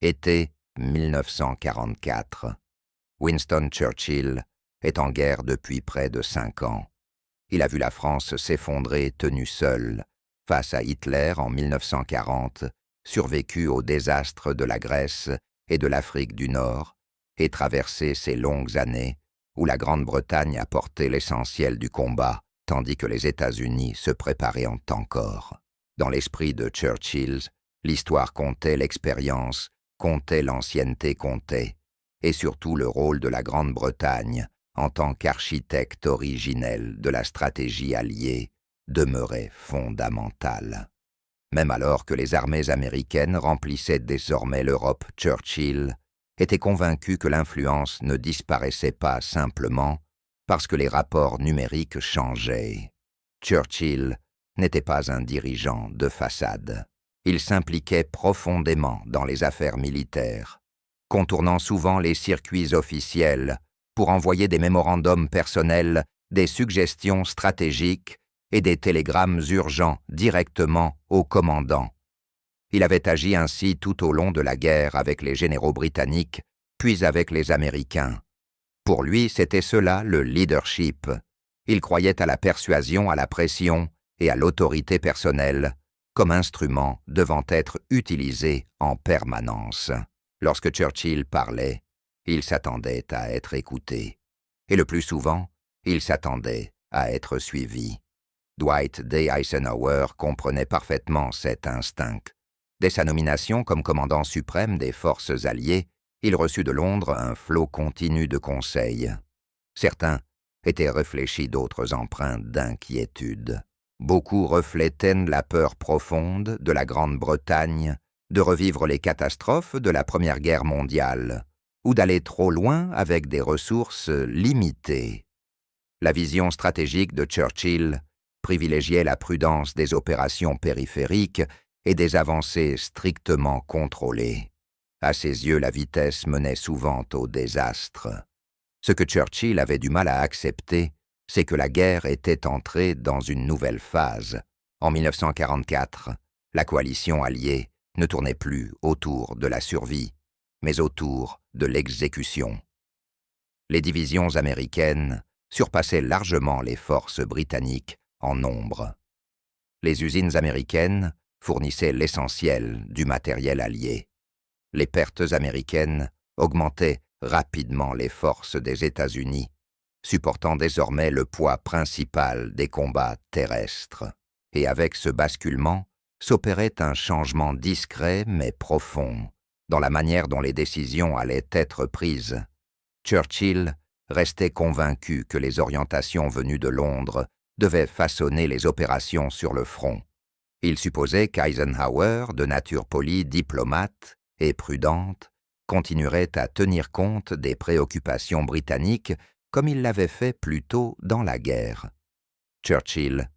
Été 1944. Winston Churchill est en guerre depuis près de 5 ans. Il a vu la France s'effondrer tenue seule face à Hitler en 1940, survécu au désastre de la Grèce et de l'Afrique du Nord et traversé ces longues années où la Grande-Bretagne a porté l'essentiel du combat, tandis que les États-Unis se préparaient encore. Dans l'esprit de Churchill, l'histoire comptait l'expérience, comptait l'ancienneté comptait, et surtout le rôle de la Grande-Bretagne en tant qu'architecte originel de la stratégie alliée demeurait fondamental. Même alors que les armées américaines remplissaient désormais l'Europe, Churchill était convaincu que l'influence ne disparaissait pas simplement parce que les rapports numériques changeaient. Churchill n'était pas un dirigeant de façade. Il s'impliquait profondément dans les affaires militaires, contournant souvent les circuits officiels pour envoyer des mémorandums personnels, des suggestions stratégiques et des télégrammes urgents directement au commandant. Il avait agi ainsi tout au long de la guerre avec les généraux britanniques, puis avec les Américains. Pour lui, c'était cela le leadership. Il croyait à la persuasion, à la pression et à l'autorité personnelle comme instrument devant être utilisé en permanence. Lorsque Churchill parlait, il s'attendait à être écouté. Et le plus souvent, il s'attendait à être suivi. Dwight D. Eisenhower comprenait parfaitement cet instinct. Dès sa nomination comme commandant suprême des forces alliées, il reçut de Londres un flot continu de conseils. Certains étaient réfléchis, d'autres empreints d'inquiétude. Beaucoup reflétaient la peur profonde de la Grande-Bretagne de revivre les catastrophes de la Première Guerre mondiale ou d'aller trop loin avec des ressources limitées. La vision stratégique de Churchill privilégiait la prudence des opérations périphériques et des avancées strictement contrôlées. À ses yeux, la vitesse menait souvent au désastre. Ce que Churchill avait du mal à accepter, c'est que la guerre était entrée dans une nouvelle phase. En 1944, la coalition alliée ne tournait plus autour de la survie, mais autour de l'exécution. Les divisions américaines surpassaient largement les forces britanniques en nombre. Les usines américaines fournissaient l'essentiel du matériel allié. Les pertes américaines augmentaient rapidement les forces des États-Unis, supportant désormais le poids principal des combats terrestres. Et avec ce basculement, s'opérait un changement discret mais profond dans la manière dont les décisions allaient être prises. Churchill restait convaincu que les orientations venues de Londres devaient façonner les opérations sur le front. Il supposait qu'Eisenhower, de nature polie, diplomate et prudente, continuerait à tenir compte des préoccupations britanniques comme il l'avait fait plus tôt dans la guerre. Churchill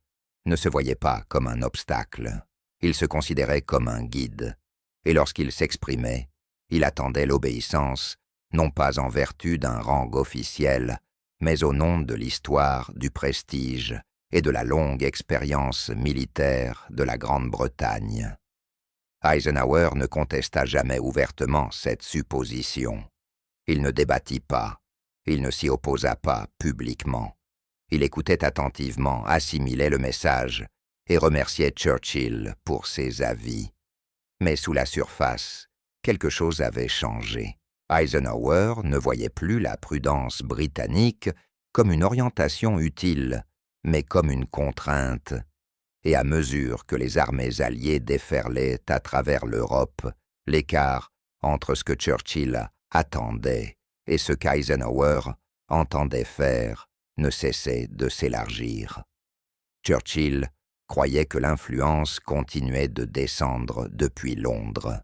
ne se voyait pas comme un obstacle. Il se considérait comme un guide. Et lorsqu'il s'exprimait, il attendait l'obéissance, non pas en vertu d'un rang officiel, mais au nom de l'histoire, du prestige et de la longue expérience militaire de la Grande-Bretagne. Eisenhower ne contesta jamais ouvertement cette supposition. Il ne débattit pas, il ne s'y opposa pas publiquement. Il écoutait attentivement, assimilait le message et remerciait Churchill pour ses avis. Mais sous la surface, quelque chose avait changé. Eisenhower ne voyait plus la prudence britannique comme une orientation utile, mais comme une contrainte. Et à mesure que les armées alliées déferlaient à travers l'Europe, l'écart entre ce que Churchill attendait et ce qu'Eisenhower entendait faire ne cessait de s'élargir. Churchill croyait que l'influence continuait de descendre depuis Londres.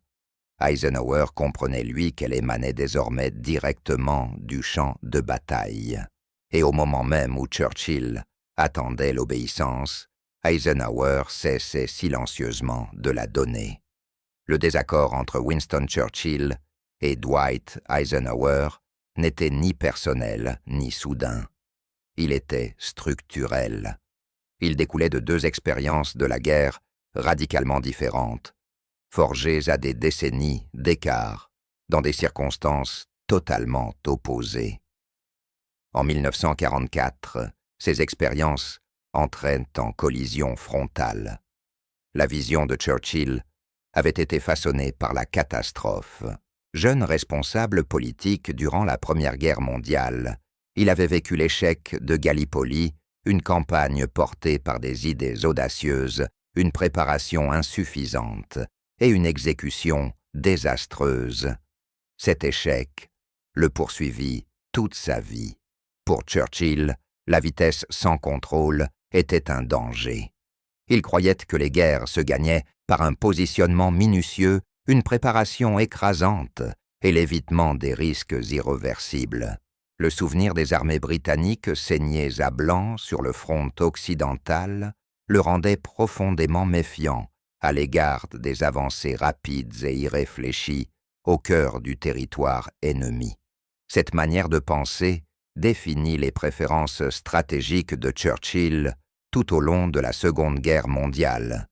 Eisenhower comprenait, lui, qu'elle émanait désormais directement du champ de bataille. Et au moment même où Churchill attendait l'obéissance, Eisenhower cessait silencieusement de la donner. Le désaccord entre Winston Churchill et Dwight Eisenhower n'était ni personnel ni soudain. Il était structurel. Il découlait de 2 expériences de la guerre radicalement différentes, forgées à des décennies d'écart dans des circonstances totalement opposées. En 1944, ces expériences entraînent en collision frontale. La vision de Churchill avait été façonnée par la catastrophe. Jeune responsable politique durant la Première Guerre mondiale, il avait vécu l'échec de Gallipoli, une campagne portée par des idées audacieuses, une préparation insuffisante et une exécution désastreuse. Cet échec le poursuivit toute sa vie. Pour Churchill, la vitesse sans contrôle était un danger. Il croyait que les guerres se gagnaient par un positionnement minutieux, une préparation écrasante et l'évitement des risques irréversibles. Le souvenir des armées britanniques saignées à blanc sur le front occidental le rendait profondément méfiant à l'égard des avancées rapides et irréfléchies au cœur du territoire ennemi. Cette manière de penser définit les préférences stratégiques de Churchill tout au long de la Seconde Guerre mondiale.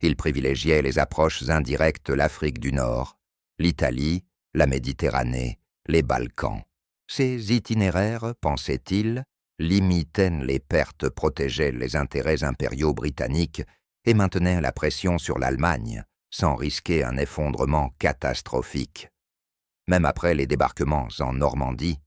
Il privilégiait les approches indirectes de l'Afrique du Nord, l'Italie, la Méditerranée, les Balkans. Ces itinéraires, pensait-il, limitaient les pertes, protégeaient les intérêts impériaux britanniques et maintenaient la pression sur l'Allemagne, sans risquer un effondrement catastrophique. Même après les débarquements en Normandie,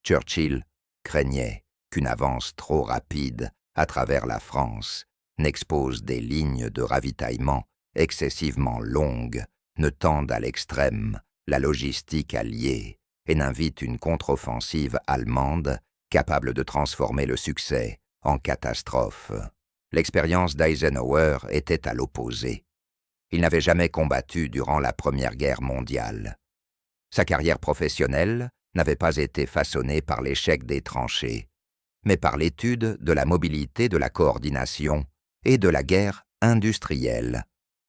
Churchill craignait qu'une avance trop rapide à travers la France n'expose des lignes de ravitaillement excessivement longues, ne tende à l'extrême la logistique alliée et n'invite une contre-offensive allemande capable de transformer le succès en catastrophe. L'expérience d'Eisenhower était à l'opposé. Il n'avait jamais combattu durant la Première Guerre mondiale. Sa carrière professionnelle n'avait pas été façonnée par l'échec des tranchées, mais par l'étude de la mobilité de la coordination et de la guerre industrielle.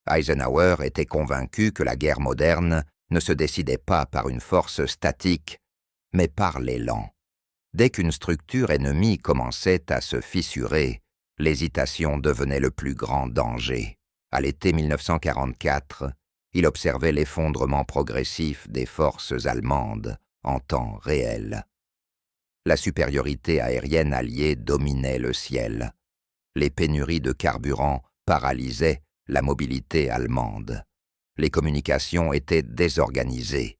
Eisenhower était convaincu que la guerre moderne ne se décidait pas par une force statique, mais par l'élan. Dès qu'une structure ennemie commençait à se fissurer, l'hésitation devenait le plus grand danger. À l'été 1944, il observait l'effondrement progressif des forces allemandes en temps réel. La supériorité aérienne alliée dominait le ciel. Les pénuries de carburant paralysaient la mobilité allemande. Les communications étaient désorganisées.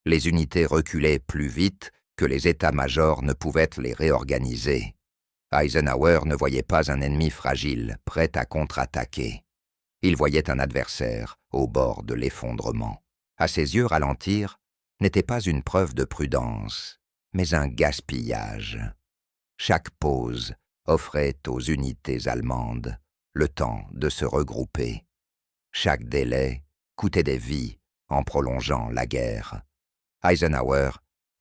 Les unités reculaient plus vite que les états-majors ne pouvaient les réorganiser. Eisenhower ne voyait pas un ennemi fragile, prêt à contre-attaquer. Il voyait un adversaire au bord de l'effondrement. À ses yeux, ralentir n'était pas une preuve de prudence, mais un gaspillage. Chaque pause offrait aux unités allemandes le temps de se regrouper. Chaque délai coûtait des vies en prolongeant la guerre. Eisenhower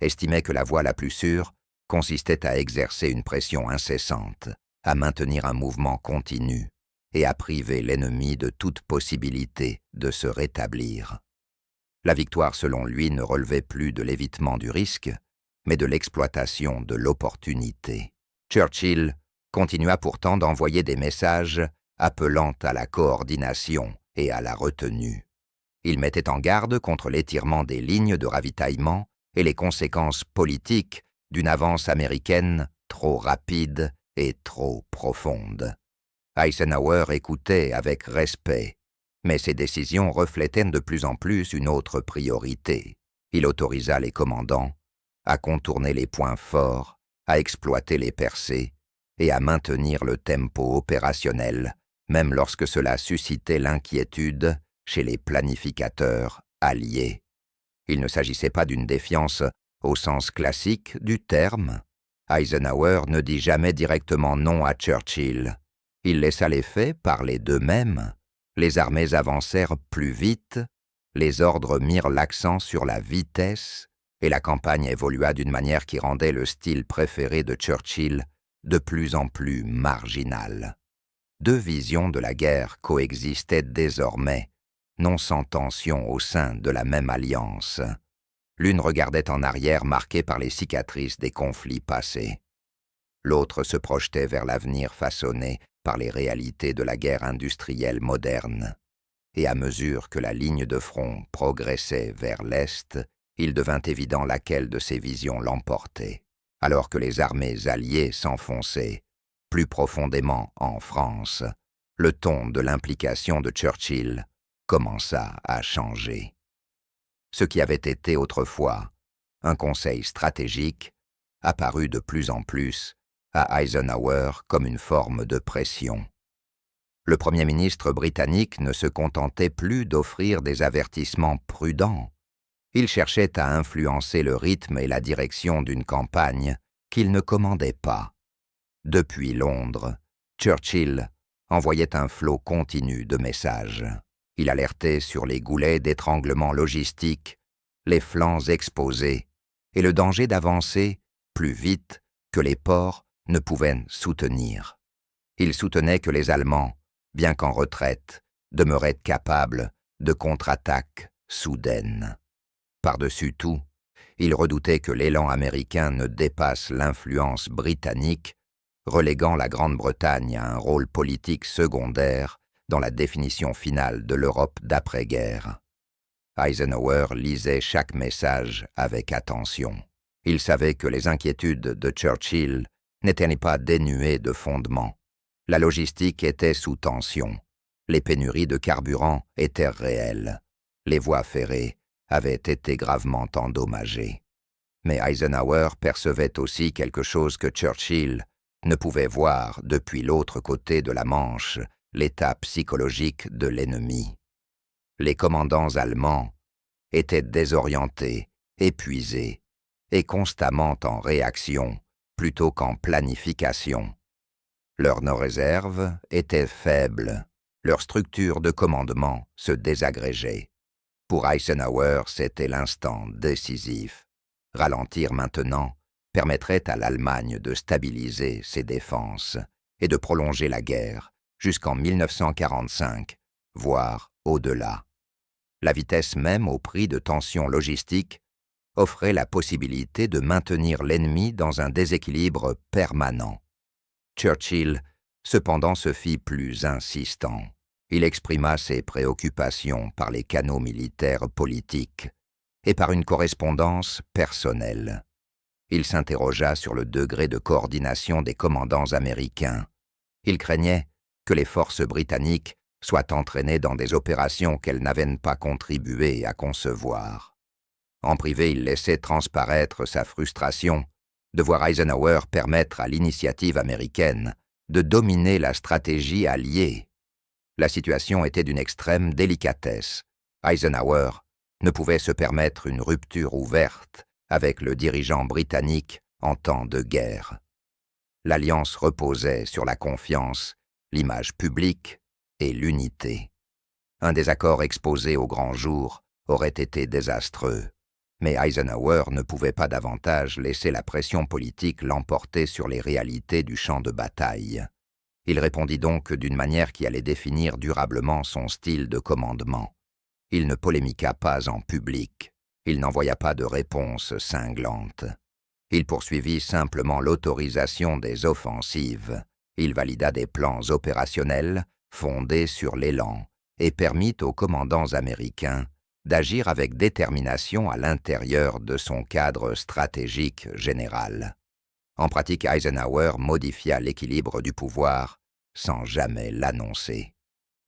estimait que la voie la plus sûre consistait à exercer une pression incessante, à maintenir un mouvement continu et à priver l'ennemi de toute possibilité de se rétablir. La victoire, selon lui, ne relevait plus de l'évitement du risque, mais de l'exploitation de l'opportunité. Churchill continua pourtant d'envoyer des messages appelant à la coordination et à la retenue. Il mettait en garde contre l'étirement des lignes de ravitaillement et les conséquences politiques d'une avance américaine trop rapide et trop profonde. Eisenhower écoutait avec respect, mais ses décisions reflétaient de plus en plus une autre priorité. Il autorisa les commandants à contourner les points forts, à exploiter les percées et à maintenir le tempo opérationnel, même lorsque cela suscitait l'inquiétude chez les planificateurs alliés. Il ne s'agissait pas d'une défiance au sens classique du terme. Eisenhower ne dit jamais directement non à Churchill. Il laissa les faits parler d'eux-mêmes. Les armées avancèrent plus vite, les ordres mirent l'accent sur la vitesse, et la campagne évolua d'une manière qui rendait le style préféré de Churchill de plus en plus marginal. Deux visions de la guerre coexistaient désormais, non sans tension au sein de la même alliance. L'une regardait en arrière marquée par les cicatrices des conflits passés. L'autre se projetait vers l'avenir façonné par les réalités de la guerre industrielle moderne. Et à mesure que la ligne de front progressait vers l'Est, il devint évident laquelle de ces visions l'emportait, alors que les armées alliées s'enfonçaient plus profondément en France. Le ton de l'implication de Churchill commença à changer. Ce qui avait été autrefois un conseil stratégique apparut de plus en plus à Eisenhower comme une forme de pression. Le Premier ministre britannique ne se contentait plus d'offrir des avertissements prudents. Il cherchait à influencer le rythme et la direction d'une campagne qu'il ne commandait pas. Depuis Londres, Churchill envoyait un flot continu de messages. Il alertait sur les goulets d'étranglement logistique, les flancs exposés et le danger d'avancer plus vite que les ports ne pouvaient soutenir. Il soutenait que les Allemands, bien qu'en retraite, demeuraient capables de contre-attaques soudaines. Par-dessus tout, il redoutait que l'élan américain ne dépasse l'influence britannique, reléguant la Grande-Bretagne à un rôle politique secondaire dans la définition finale de l'Europe d'après-guerre. Eisenhower lisait chaque message avec attention. Il savait que les inquiétudes de Churchill n'étaient pas dénuées de fondement. La logistique était sous tension. Les pénuries de carburant étaient réelles. Les voies ferrées avaient été gravement endommagées. Mais Eisenhower percevait aussi quelque chose que Churchill ne pouvait voir depuis l'autre côté de la Manche, l'état psychologique de l'ennemi. Les commandants allemands étaient désorientés, épuisés et constamment en réaction plutôt qu'en planification. Leurs réserves étaient faibles, leur structure de commandement se désagrégeait. Pour Eisenhower, c'était l'instant décisif. Ralentir maintenant permettrait à l'Allemagne de stabiliser ses défenses et de prolonger la guerre jusqu'en 1945, voire au-delà. La vitesse même au prix de tensions logistiques offrait la possibilité de maintenir l'ennemi dans un déséquilibre permanent. Churchill, cependant, se fit plus insistant. Il exprima ses préoccupations par les canaux militaires politiques et par une correspondance personnelle. Il s'interrogea sur le degré de coordination des commandants américains. Il craignait que les forces britanniques soient entraînées dans des opérations qu'elles n'avaient pas contribué à concevoir. En privé, il laissait transparaître sa frustration de voir Eisenhower permettre à l'initiative américaine de dominer la stratégie alliée. La situation était d'une extrême délicatesse. Eisenhower ne pouvait se permettre une rupture ouverte avec le dirigeant britannique en temps de guerre. L'alliance reposait sur la confiance, l'image publique et l'unité. Un désaccord exposé au grand jour aurait été désastreux. Mais Eisenhower ne pouvait pas davantage laisser la pression politique l'emporter sur les réalités du champ de bataille. Il répondit donc d'une manière qui allait définir durablement son style de commandement. Il ne polémiqua pas en public. Il n'envoya pas de réponse cinglante. Il poursuivit simplement l'autorisation des offensives. Il valida des plans opérationnels fondés sur l'élan et permit aux commandants américains d'agir avec détermination à l'intérieur de son cadre stratégique général. En pratique, Eisenhower modifia l'équilibre du pouvoir sans jamais l'annoncer.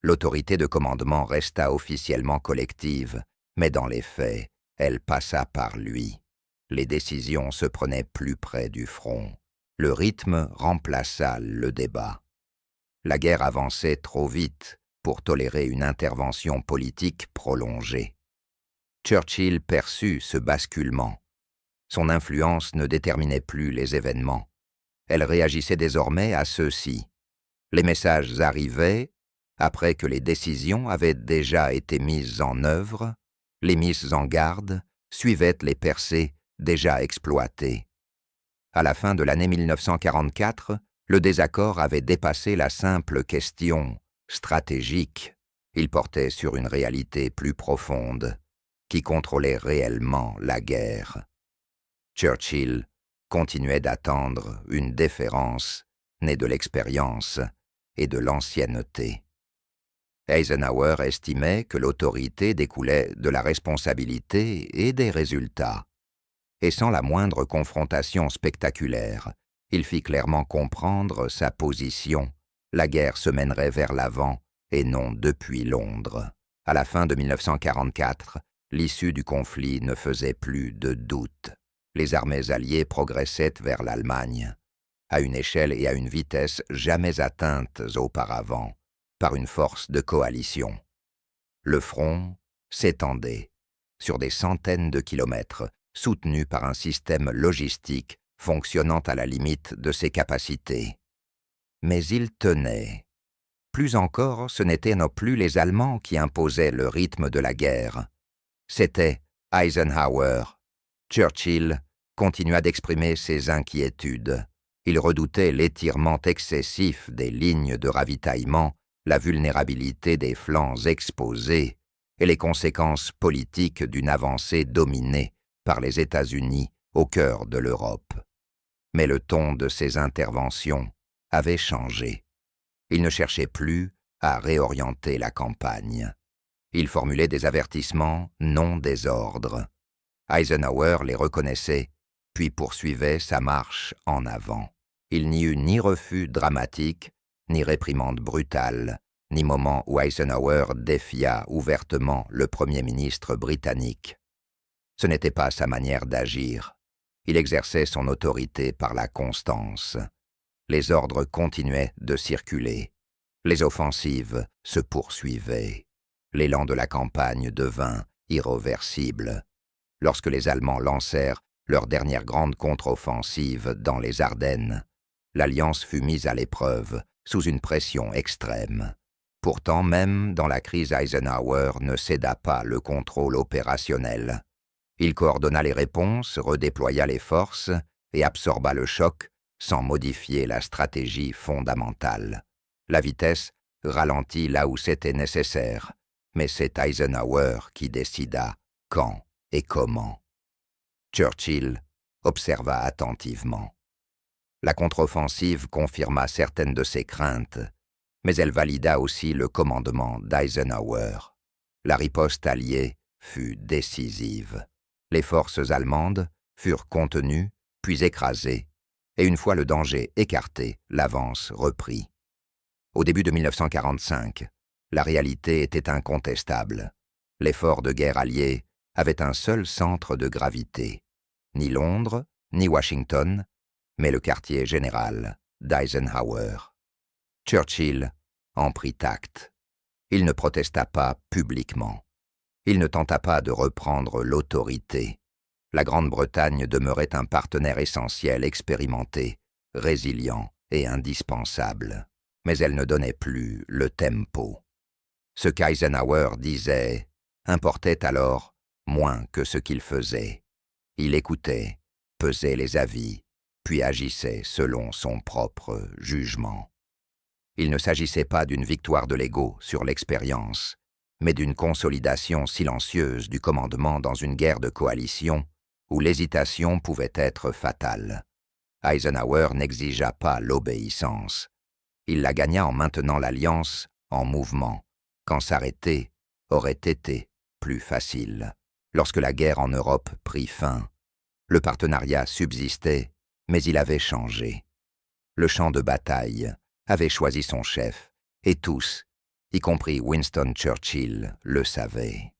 L'autorité de commandement resta officiellement collective, mais dans les faits, elle passa par lui. Les décisions se prenaient plus près du front. Le rythme remplaça le débat. La guerre avançait trop vite pour tolérer une intervention politique prolongée. Churchill perçut ce basculement. Son influence ne déterminait plus les événements. Elle réagissait désormais à ceux-ci. Les messages arrivaient après que les décisions avaient déjà été mises en œuvre, les mises en garde suivaient les percées déjà exploitées. À la fin de l'année 1944, le désaccord avait dépassé la simple question stratégique. Il portait sur une réalité plus profonde, qui contrôlait réellement la guerre. Churchill continuait d'attendre une déférence née de l'expérience et de l'ancienneté. Eisenhower estimait que l'autorité découlait de la responsabilité et des résultats. Et sans la moindre confrontation spectaculaire, il fit clairement comprendre sa position. La guerre se mènerait vers l'avant et non depuis Londres. À la fin de 1944, l'issue du conflit ne faisait plus de doute. Les armées alliées progressaient vers l'Allemagne, à une échelle et à une vitesse jamais atteintes auparavant par une force de coalition. Le front s'étendait sur des centaines de kilomètres, soutenu par un système logistique fonctionnant à la limite de ses capacités. Mais il tenait. Plus encore, ce n'étaient non plus les Allemands qui imposaient le rythme de la guerre. C'était Eisenhower. Churchill continua d'exprimer ses inquiétudes. Il redoutait l'étirement excessif des lignes de ravitaillement, la vulnérabilité des flancs exposés et les conséquences politiques d'une avancée dominée par les États-Unis au cœur de l'Europe. Mais le ton de ses interventions avait changé. Il ne cherchait plus à réorienter la campagne. Il formulait des avertissements, non des ordres. Eisenhower les reconnaissait, puis poursuivait sa marche en avant. Il n'y eut ni refus dramatique, ni réprimande brutale, ni moment où Eisenhower défia ouvertement le Premier ministre britannique. Ce n'était pas sa manière d'agir. Il exerçait son autorité par la constance. Les ordres continuaient de circuler. Les offensives se poursuivaient. L'élan de la campagne devint irréversible. Lorsque les Allemands lancèrent leur dernière grande contre-offensive dans les Ardennes, l'Alliance fut mise à l'épreuve sous une pression extrême. Pourtant, même dans la crise, Eisenhower ne céda pas le contrôle opérationnel. Il coordonna les réponses, redéploya les forces et absorba le choc sans modifier la stratégie fondamentale. La vitesse ralentit là où c'était nécessaire, mais c'est Eisenhower qui décida quand et comment. Churchill observa attentivement. La contre-offensive confirma certaines de ses craintes, mais elle valida aussi le commandement d'Eisenhower. La riposte alliée fut décisive. Les forces allemandes furent contenues, puis écrasées, et une fois le danger écarté, l'avance reprit. Au début de 1945, la réalité était incontestable. L'effort de guerre allié avait un seul centre de gravité. Ni Londres, ni Washington, mais le quartier général d'Eisenhower. Churchill en prit acte. Il ne protesta pas publiquement. Il ne tenta pas de reprendre l'autorité. La Grande-Bretagne demeurait un partenaire essentiel, expérimenté, résilient et indispensable. Mais elle ne donnait plus le tempo. Ce qu'Eisenhower disait importait alors moins que ce qu'il faisait. Il écoutait, pesait les avis, puis agissait selon son propre jugement. Il ne s'agissait pas d'une victoire de l'ego sur l'expérience, mais d'une consolidation silencieuse du commandement dans une guerre de coalition où l'hésitation pouvait être fatale. Eisenhower n'exigea pas l'obéissance. Il la gagna en maintenant l'alliance en mouvement, quand s'arrêter aurait été plus facile. Lorsque la guerre en Europe prit fin, le partenariat subsistait, mais il avait changé. Le champ de bataille avait choisi son chef, et tous, y compris Winston Churchill, le savaient.